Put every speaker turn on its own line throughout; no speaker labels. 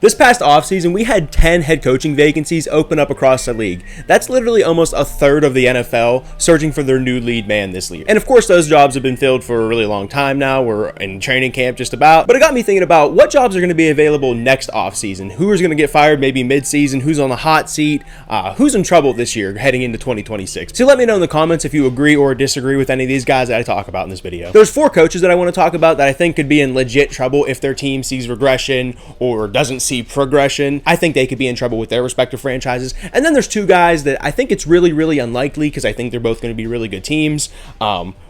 This past offseason, we had 10 head coaching vacancies open up across the league. That's literally almost a third of the NFL searching for their new lead man this year. And of course, those jobs have been filled for a really long time now. We're in training camp just about. But it got me thinking about what jobs are going to be available next offseason. Who is going to get fired maybe mid-season? Who's on the hot seat? Who's in trouble this year heading into 2026? So let me know in the comments if you agree or disagree with any of these guys that I talk about in this video. There's 4 coaches that I want to talk about that I think could be in legit trouble if their team sees regression or doesn't see progression. I think they could be in trouble with their respective franchises. And then there's 2 guys that I think it's really unlikely because I think they're both going to be really good teams.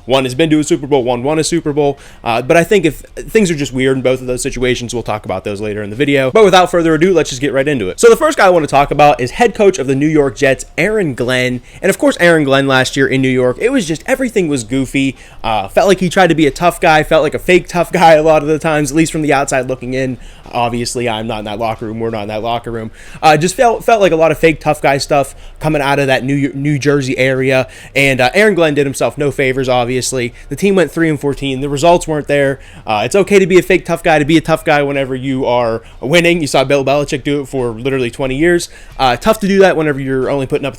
One has been to a Super Bowl, one won a Super Bowl. But I think if things are just weird in both of those situations, we'll talk about those later in the video. But without further ado, let's just get right into it. So the first guy I want to talk about is head coach of the New York Jets, Aaron Glenn. And of course, Aaron Glenn last year in New York, it was just everything was goofy. Felt like he tried to be a tough guy, felt like a fake tough guy a lot of the times, at least from the outside looking in. Obviously, I'm not in that locker room. We're not in that locker room. Just felt like a lot of fake tough guy stuff coming out of that New Jersey area. And Aaron Glenn did himself no favors, obviously. The team went 3-14. The results weren't there. It's okay to be a fake tough guy, to be a tough guy whenever you are winning. You saw Bill Belichick do it for literally 20 years. Tough to do that whenever you're only putting up a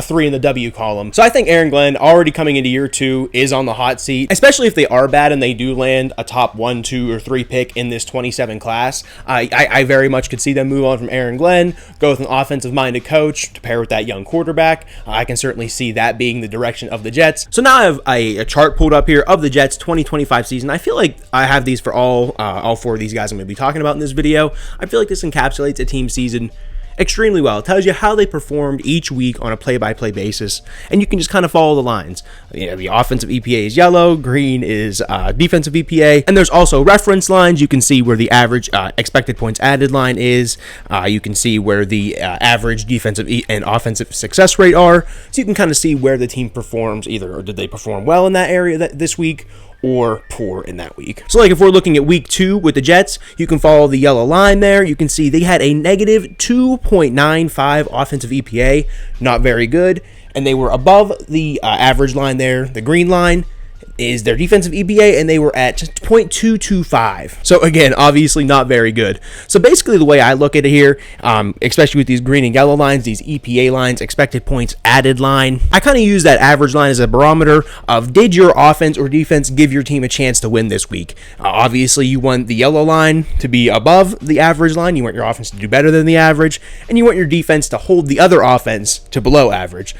3 in the W column. So I think Aaron Glenn, already coming into year 2, is on the hot seat, especially if they are bad and they do land a top 1, 2, or 3 pick in this 27 class. I very much could see them move on from Aaron Glenn, go with an offensive-minded coach to pair with that young quarterback. I can certainly see that being the direction of the Jets. So now I have a chart pulled up here of the Jets 2025 season. I feel like I have these for all 4 of these guys I'm going to be talking about in this video. I feel like this encapsulates a team season extremely well. It tells you how they performed each week on a play-by-play basis, and you can just kind of follow the lines. The offensive EPA is yellow, green is defensive EPA, and there's also reference lines. You can see where the average expected points added line is. You can see where the average defensive and offensive success rate are, so you can kind of see where the team performs, either or did they perform well in that area this week or poor in that week. So like if we're looking at week 2 with the Jets, you can follow the yellow line there. You can see they had a negative 2.95 offensive EPA, not very good, and they were above the average line there. The green line is their defensive EPA, and they were at 0.225. So again, obviously not very good. So basically the way I look at it here, especially with these green and yellow lines, these EPA lines, expected points added line, I kind of use that average line as a barometer of did your offense or defense give your team a chance to win this week. Obviously you want the yellow line to be above the average line. You want your offense to do better than the average, and you want your defense to hold the other offense to below average.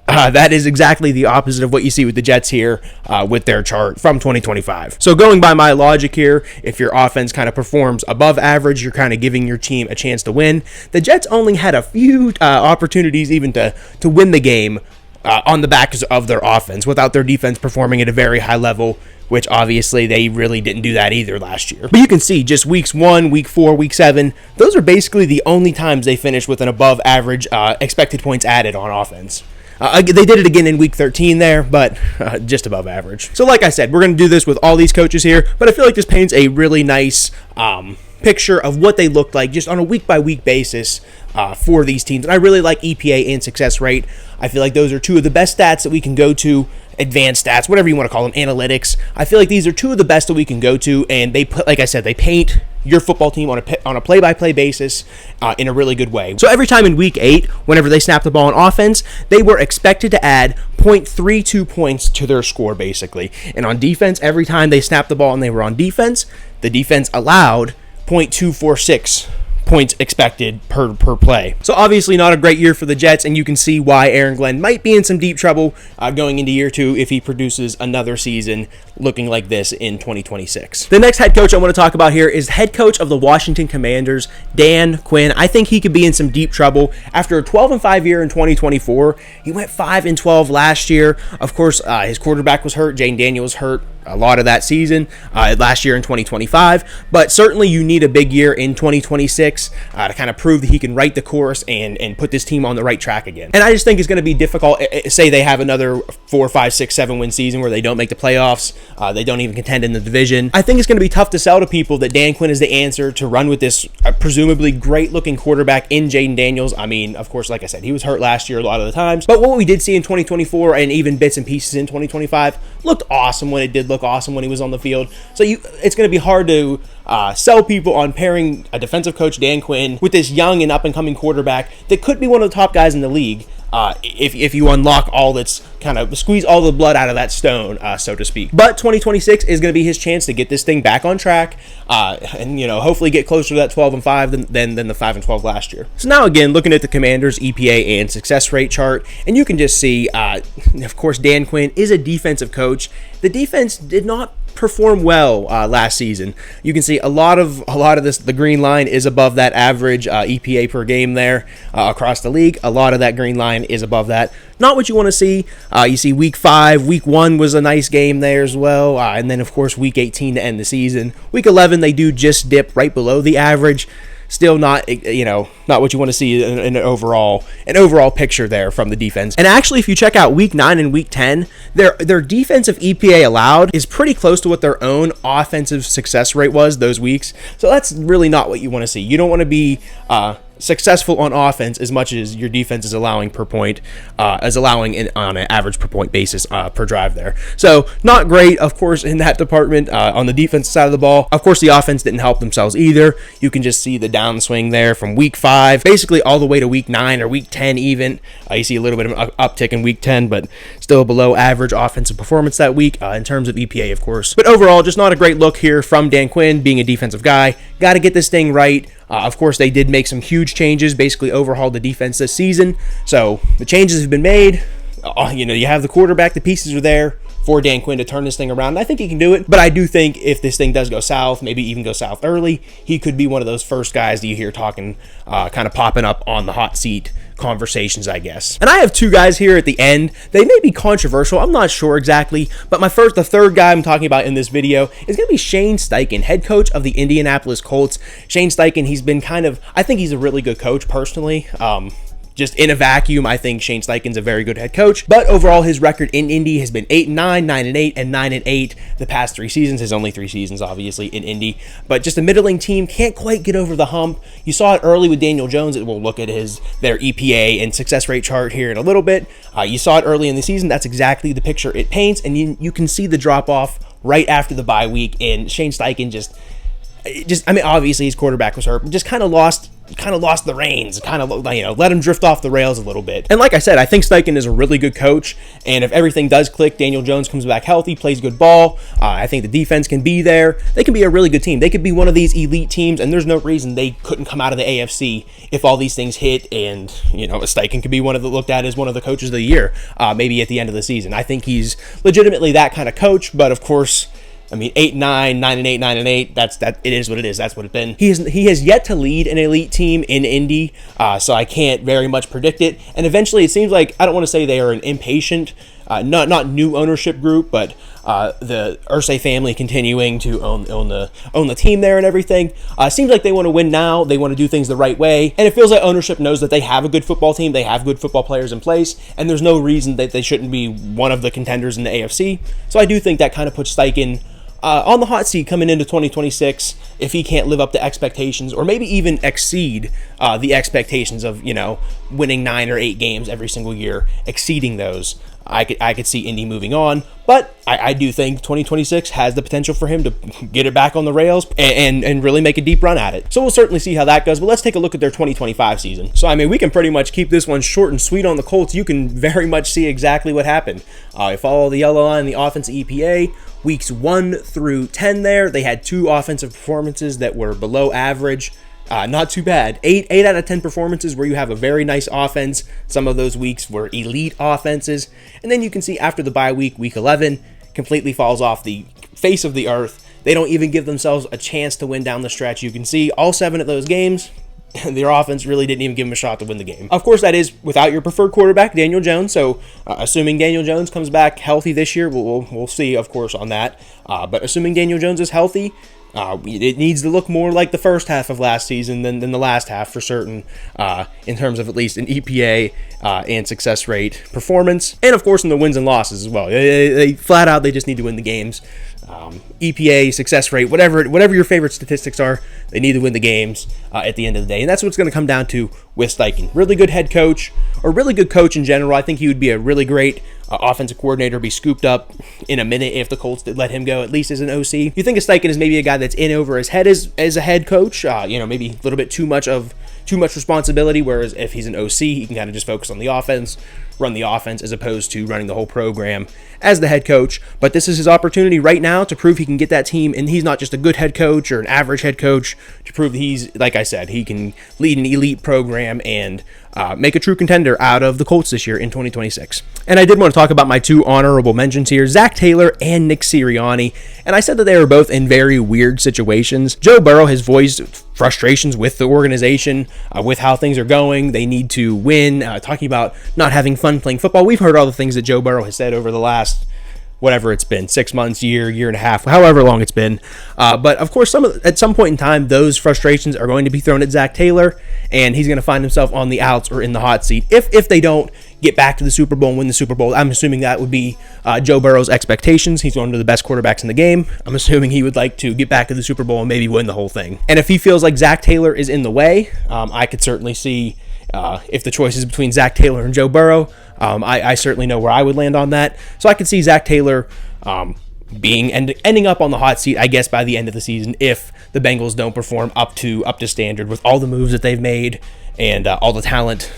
That is exactly the opposite of what you see with the Jets here with their chart from 2025. So going by my logic here, if your offense kind of performs above average, you're kind of giving your team a chance to win. The Jets only had a few opportunities even to win the game on the backs of their offense without their defense performing at a very high level, which obviously they really didn't do that either last year. But you can see just weeks 1, week 4, week 7, those are basically the only times they finished with an above average expected points added on offense. They did it again in week 13 there, but just above average. So like I said, we're going to do this with all these coaches here, but I feel like this paints a really nice picture of what they looked like just on a week-by-week basis for these teams. And I really like EPA and success rate. I feel like those are 2 of the best stats that we can go to, advanced stats, whatever you want to call them, analytics. I feel like these are 2 of the best that we can go to, and they put, like I said, they paint your football team on a play-by-play basis in a really good way. So every time in week 8, whenever they snapped the ball on offense, they were expected to add 0.32 points to their score, basically. And on defense, every time they snapped the ball and they were on defense, the defense allowed 0.246 points expected per play. So obviously not a great year for the Jets, and you can see why Aaron Glenn might be in some deep trouble going into year 2 if he produces another season looking like this in 2026. The next head coach I want to talk about here is head coach of the Washington Commanders, Dan Quinn. I think he could be in some deep trouble after a 12-5 year in 2024. He went 5-12 last year. Of course, his quarterback was hurt. Jayden Daniels was hurt a lot of that season last year in 2025, but certainly you need a big year in 2026 to kind of prove that he can right the course and put this team on the right track again. And I just think it's going to be difficult. Say they have another 4, 5, 6, 7 win season where they don't make the playoffs, they don't even contend in the division. I think it's going to be tough to sell to people that Dan Quinn is the answer to run with this presumably great looking quarterback in Jayden Daniels. I mean, of course, like I said, he was hurt last year a lot of the times, but what we did see in 2024 and even bits and pieces in 2025 looked awesome when it did look look awesome when he was on the field. So it's going to be hard to sell people on pairing a defensive coach, Dan Quinn, with this young and up-and-coming quarterback that could be one of the top guys in the league. If you unlock all that's kind of squeeze all the blood out of that stone, so to speak. But 2026 is going to be his chance to get this thing back on track, and hopefully get closer to that 12-5 than the 5-12 last year. So now again, looking at the Commanders' EPA and success rate chart, and you can just see, of course, Dan Quinn is a defensive coach. The defense did not perform well last season. You can see a lot of this. The green line is above that average EPA per game there across the league. A lot of that green line is above that. Not what you want to see. You see week 5, week 1 was a nice game there as well, and then of course week 18 to end the season. Week 11 they do just dip right below the average. Still not, not what you want to see in an overall picture there from the defense. And actually, if you check out week 9 and week 10, their defensive EPA allowed is pretty close to what their own offensive success rate was those weeks. So that's really not what you want to see. You don't want to be successful on offense as much as your defense is allowing per point, on an average per point basis per drive there. So not great, of course, in that department on the defense side of the ball. Of course, the offense didn't help themselves either. You can just see the downswing there from week 5, basically all the way to week 9 or week 10 even. You see a little bit of an uptick in week 10, but still below average offensive performance that week in terms of EPA, of course. But overall, just not a great look here from Dan Quinn, being a defensive guy. Got to get this thing right. Of course, they did make some huge changes, basically overhauled the defense this season. So the changes have been made. You have the quarterback, the pieces are there for Dan Quinn to turn this thing around. And I think he can do it. But I do think if this thing does go south, maybe even go south early, he could be one of those first guys that you hear talking, kind of popping up on the hot seat conversations, I guess. And I have 2 guys here at the end. They may be controversial. I'm not sure exactly. But the third guy I'm talking about in this video is going to be Shane Steichen, head coach of the Indianapolis Colts. Shane Steichen, he's been I think he's a really good coach personally. Just in a vacuum, I think Shane Steichen's a very good head coach. But overall, his record in Indy has been 8-9, 9-8, and 9-8 the past 3 seasons. His only 3 seasons, obviously, in Indy. But just a middling team, can't quite get over the hump. You saw it early with Daniel Jones. We'll look at their EPA and success rate chart here in a little bit. You saw it early in the season. That's exactly the picture it paints. And you can see the drop-off right after the bye week. And Shane Steichen obviously his quarterback was hurt, but just kind of lost the reins, let him drift off the rails a little bit. And like I said, I think Steichen is a really good coach, and if everything does click, Daniel Jones comes back healthy, plays good ball, I think the defense can be there. They can be a really good team. They could be one of these elite teams, and there's no reason they couldn't come out of the AFC if all these things hit, and Steichen could be looked at as one of the coaches of the year, maybe at the end of the season. I think he's legitimately that kind of coach, but of course, 8-9, 9-8, 9-8. It is what it is. That's what it's been. He has yet to lead an elite team in Indy, so I can't very much predict it. And eventually, it seems like I don't want to say they are an impatient, not new ownership group, but the Irsay family continuing to own the team there and everything. Seems like they want to win now. They want to do things the right way, and it feels like ownership knows that they have a good football team. They have good football players in place, and there's no reason that they shouldn't be one of the contenders in the AFC. So I do think that kind of puts Steichen on the hot seat coming into 2026 if he can't live up to expectations or maybe even exceed the expectations of winning 9 or 8 games every single year, exceeding those. I could see Indy moving on, but I do think 2026 has the potential for him to get it back on the rails and really make a deep run at it. So we'll certainly see how that goes, but let's take a look at their 2025 season. So, we can pretty much keep this one short and sweet on the Colts. You can very much see exactly what happened. You follow the yellow line, the offensive EPA, weeks 1 through 10 there, they had 2 offensive performances that were below average. Not too bad. 8 out of 10 performances where you have a very nice offense. Some of those weeks were elite offenses. And then you can see after the bye week, week 11, completely falls off the face of the earth. They don't even give themselves a chance to win down the stretch. You can see all 7 of those games, their offense really didn't even give them a shot to win the game. Of course, that is without your preferred quarterback, Daniel Jones. So assuming Daniel Jones comes back healthy this year, we'll see, of course, on that. But assuming Daniel Jones is healthy, it needs to look more like the first half of last season than the last half for certain, in terms of at least an EPA and success rate performance. And, of course, in the wins and losses as well. They flat out, they just need to win the games. EPA, success rate, whatever your favorite statistics are, they need to win the games at the end of the day. And that's what it's going to come down to with Steichen. Really good head coach, or really good coach in general. I think he would be a really great offensive coordinator, be scooped up in a minute if the Colts did let him go, at least as an OC. You think of Steichen as maybe a guy that's in over his head as a head coach, maybe a little bit too much responsibility, whereas if he's an OC, he can kind of just focus on the offense, run the offense, as opposed to running the whole program as the head coach. But this is his opportunity right now to prove he can get that team, and he's not just a good head coach or an average head coach, to prove that he's, like I said, he can lead an elite program and make a true contender out of the Colts this year in 2026. And I did want to talk about my two honorable mentions here, Zac Taylor and Nick Sirianni. And I said that they were both in very weird situations. Joe Burrow has voiced frustrations with the organization, with how things are going. They need to win, talking about not having fun playing football. We've heard all the things that Joe Burrow has said over the last whatever it's been, 6 months, year and a half, however long it's been. But of course, at some point in time, those frustrations are going to be thrown at Zac Taylor, and he's going to find himself on the outs or in the hot seat if they don't get back to the Super Bowl and win the Super Bowl. I'm assuming that would be Joe Burrow's expectations. He's one of the best quarterbacks in the game. I'm assuming he would like to get back to the Super Bowl and maybe win the whole thing. And if he feels like Zac Taylor is in the way, I could certainly see if the choice is between Zac Taylor and Joe Burrow, I certainly know where I would land on that. So I could see Zac Taylor ending up on the hot seat, I guess, by the end of the season if the Bengals don't perform up to standard with all the moves that they've made and all the talent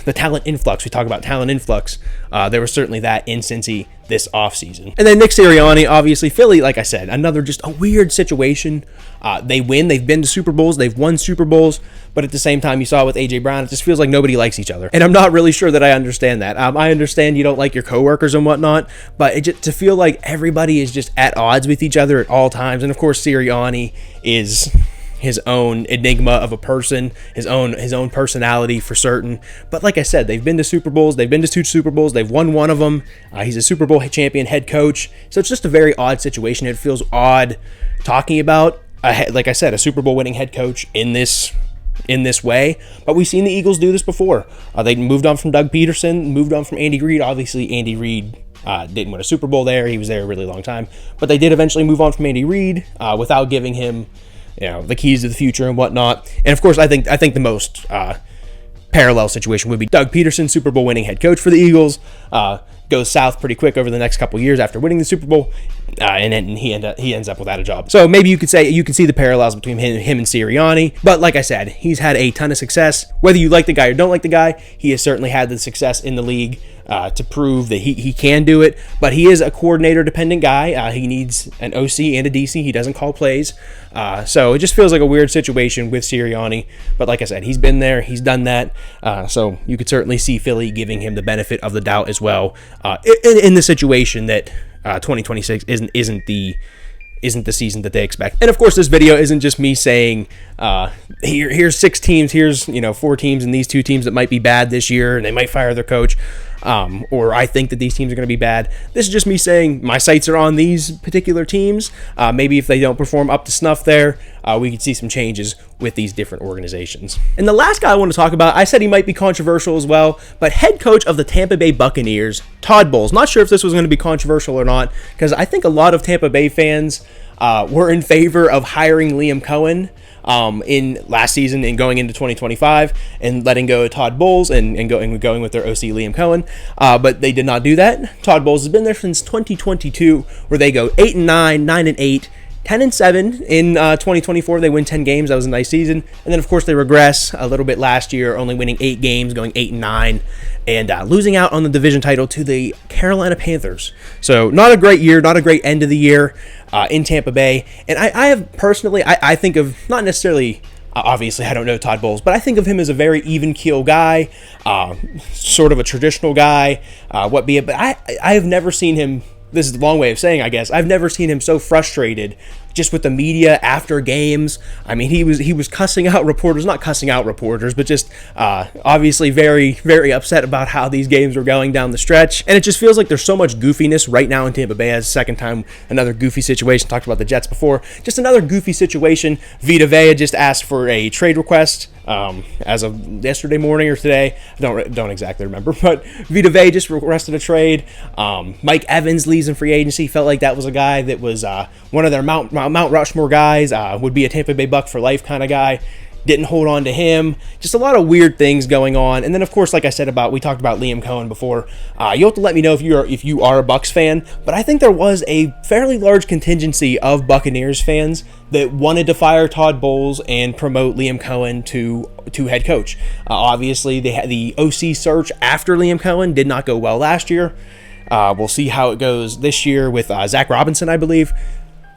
influx. We talk about talent influx. There was certainly that in Cincy this offseason. And then Nick Sirianni, obviously, Philly, like I said, another just a weird situation. They win. They've been to Super Bowls. They've won Super Bowls. But at the same time, you saw with A.J. Brown, it just feels like nobody likes each other. And I'm not really sure that I understand that. I understand you don't like your coworkers and whatnot, but to feel like everybody is just at odds with each other at all times. And of course, Sirianni is his own enigma of a person, his own personality for certain. But like I said, they've been to Super Bowls. They've been to 2 Super Bowls. They've won one of them. He's a Super Bowl champion head coach. So it's just a very odd situation. It feels odd talking about, like I said, a Super Bowl winning head coach in this way. But we've seen the Eagles do this before. They moved on from Doug Peterson, moved on from Andy Reid. Obviously, Andy Reid didn't win a Super Bowl there. He was there a really long time. But they did eventually move on from Andy Reid without giving him the keys to the future and whatnot. And of course, I think the most parallel situation would be Doug Peterson, Super Bowl winning head coach for the Eagles, goes south pretty quick over the next couple years after winning the Super Bowl, and then he ends up without a job. So maybe you could see the parallels between him and Sirianni. But like I said, he's had a ton of success. Whether you like the guy or don't like the guy, he has certainly had the success in the league to prove that he can do it. But he is a coordinator-dependent guy. He needs an OC and a DC. He doesn't call plays. So it just feels like a weird situation with Sirianni. But like I said, he's been there. He's done that. So you could certainly see Philly giving him the benefit of the doubt as well in the situation that 2026 isn't the season that they expect. And of course, this video isn't just me saying, here's 6 teams, here's 4 teams, and these 2 teams that might be bad this year, and they might fire their coach, or I think that these teams are going to be bad. This is just me saying my sights are on these particular teams. Maybe if they don't perform up to snuff there, we could see some changes with these different organizations. And the last guy I want to talk about, I said he might be controversial as well, but head coach of the Tampa Bay Buccaneers, Todd Bowles. Not sure if this was going to be controversial or not, because I think a lot of Tampa Bay fans were in favor of hiring Liam Cohen in last season and going into 2025 and letting go of Todd Bowles and going with their OC Liam Cohen. But they did not do that. Todd Bowles has been there since 2022, where they go 8-9, 9-8, 10-7 in 2024. They win 10 games. That was a nice season. And then, of course, they regress a little bit last year, only winning 8 games, going 8-9, and losing out on the division title to the Carolina Panthers. So not a great year, not a great end of the year in Tampa Bay. And I have personally, I think of, not necessarily, obviously I don't know Todd Bowles, but I think of him as a very even keel guy, sort of a traditional guy, but I have never seen him. This is the long way of saying, I guess, I've never seen him so frustrated just with the media after games. I mean, he was cussing out reporters, not cussing out reporters, but just obviously very, very upset about how these games were going down the stretch. And it just feels like there's so much goofiness right now in Tampa Bay. As a second time, another goofy situation. Talked about the Jets before. Just another goofy situation. Vita Vea just asked for a trade request as of yesterday morning or today. I don't exactly remember, but Vita Vea just requested a trade. Mike Evans leaves in free agency. Felt like that was a guy that was one of their Mount Rushmore guys, would be a Tampa Bay Buck for life kind of guy. didn't hold on to him. Just a lot of weird things going on. And then, of course, like I said we talked about Liam Cohen before. You'll have to let me know if you are a Bucs fan. But I think there was a fairly large contingency of Buccaneers fans that wanted to fire Todd Bowles and promote Liam Cohen to head coach. Obviously, they had the OC search after Liam Cohen did not go well last year. We'll see how it goes this year with Zach Robinson, I believe.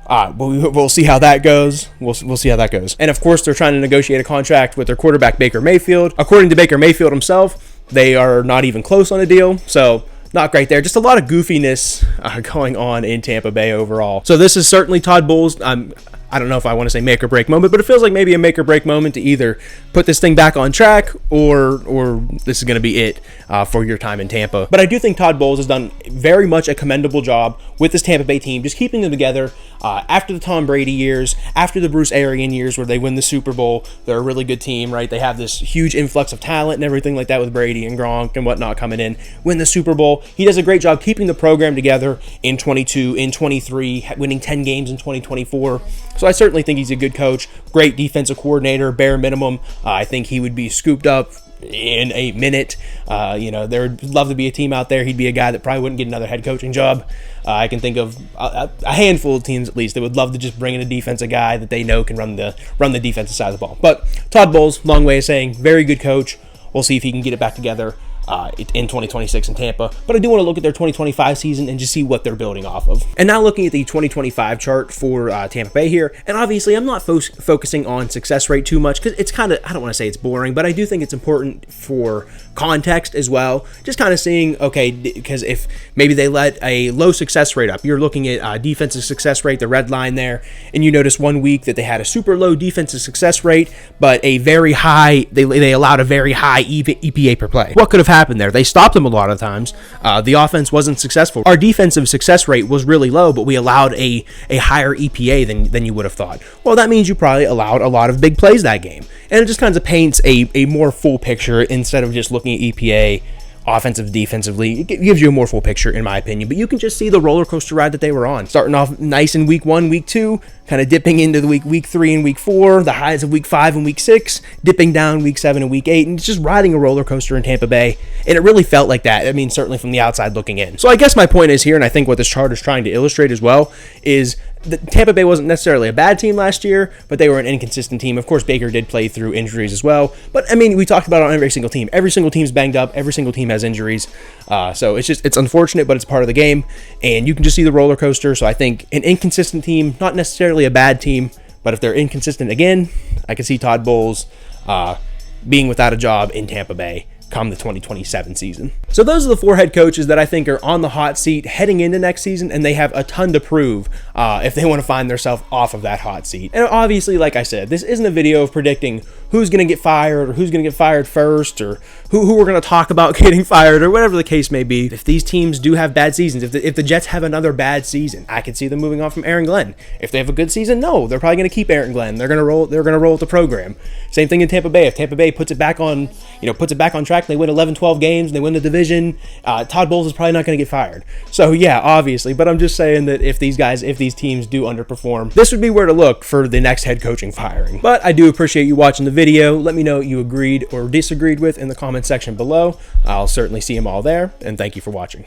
We'll see how that goes. We'll see how that goes. And of course, they're trying to negotiate a contract with their quarterback, Baker Mayfield. According to Baker Mayfield himself, they are not even close on a deal. So not great there. Just a lot of goofiness going on in Tampa Bay overall. So this is certainly Todd Bowles. I don't know if I want to say make or break moment, but it feels like maybe a make or break moment to either put this thing back on track or this is going to be it for your time in Tampa. But I do think Todd Bowles has done very much a commendable job with this Tampa Bay team, just keeping them together after the Tom Brady years, after the Bruce Arians years where they win the Super Bowl. They're a really good team, right? They have this huge influx of talent and everything like that with Brady and Gronk and whatnot coming in, win the Super Bowl. He does a great job keeping the program together in 22, in 23, winning 10 games in 2024. So I certainly think he's a good coach, great defensive coordinator, bare minimum. I think he would be scooped up in a minute. There would love to be a team out there. He'd be a guy that probably wouldn't get another head coaching job. I can think of a handful of teams at least that would love to just bring in a defensive guy that they know can run the defensive side of the ball. But Todd Bowles, long way of saying, very good coach. We'll see if he can get it back together in 2026 in Tampa. But I do want to look at their 2025 season and just see what they're building off of. And now looking at the 2025 chart for Tampa Bay here, and obviously I'm not focusing on success rate too much because it's kind of, I don't want to say it's boring, but I do think it's important for context as well. Just kind of seeing, okay, because if maybe they let a low success rate up, you're looking at defensive success rate, the red line there, and you notice one week that they had a super low defensive success rate, but a very high, they allowed a very high EPA per play. What could have happened there? They stopped them a lot of times. The offense wasn't successful. Our defensive success rate was really low, but we allowed a higher EPA than you would have thought. Well, that means you probably allowed a lot of big plays that game. And it just kind of paints a more full picture instead of just looking at EPA, offensive, defensively. It gives you a more full picture, in my opinion. But you can just see the roller coaster ride that they were on. Starting off nice in week 1, week 2, kind of dipping into the week 3 and week 4, the highs of week 5 and week 6, dipping down week 7 and week 8, and just riding a roller coaster in Tampa Bay. And it really felt like that. I mean, certainly from the outside looking in. So I guess my point is here, and I think what this chart is trying to illustrate as well, is that Tampa Bay wasn't necessarily a bad team last year, but they were an inconsistent team. Of course, Baker did play through injuries as well. But, I mean, we talked about it on every single team. Every single team's banged up. Every single team has injuries. So it's unfortunate, but it's part of the game. And you can just see the roller coaster. So I think an inconsistent team, not necessarily a bad team, but if they're inconsistent again, I can see Todd Bowles being without a job in Tampa Bay come the 2027 season. So those are the 4 head coaches that I think are on the hot seat heading into next season, and they have a ton to prove if they want to find themselves off of that hot seat. And obviously, like I said, this isn't a video of predicting who's going to get fired or who's going to get fired first or who we're going to talk about getting fired or whatever the case may be. If these teams do have bad seasons, if the Jets have another bad season, I could see them moving on from Aaron Glenn. If they have a good season, no, they're probably going to keep Aaron Glenn. They're going to roll with the program. Same thing in Tampa Bay. If Tampa Bay puts it back on track, they win 11, 12 games, they win the division, Todd Bowles is probably not going to get fired. So yeah, obviously, but I'm just saying that if these teams do underperform, this would be where to look for the next head coaching firing. But I do appreciate you watching the video. Let me know what you agreed or disagreed with in the comment section below. I'll certainly see them all there, and thank you for watching.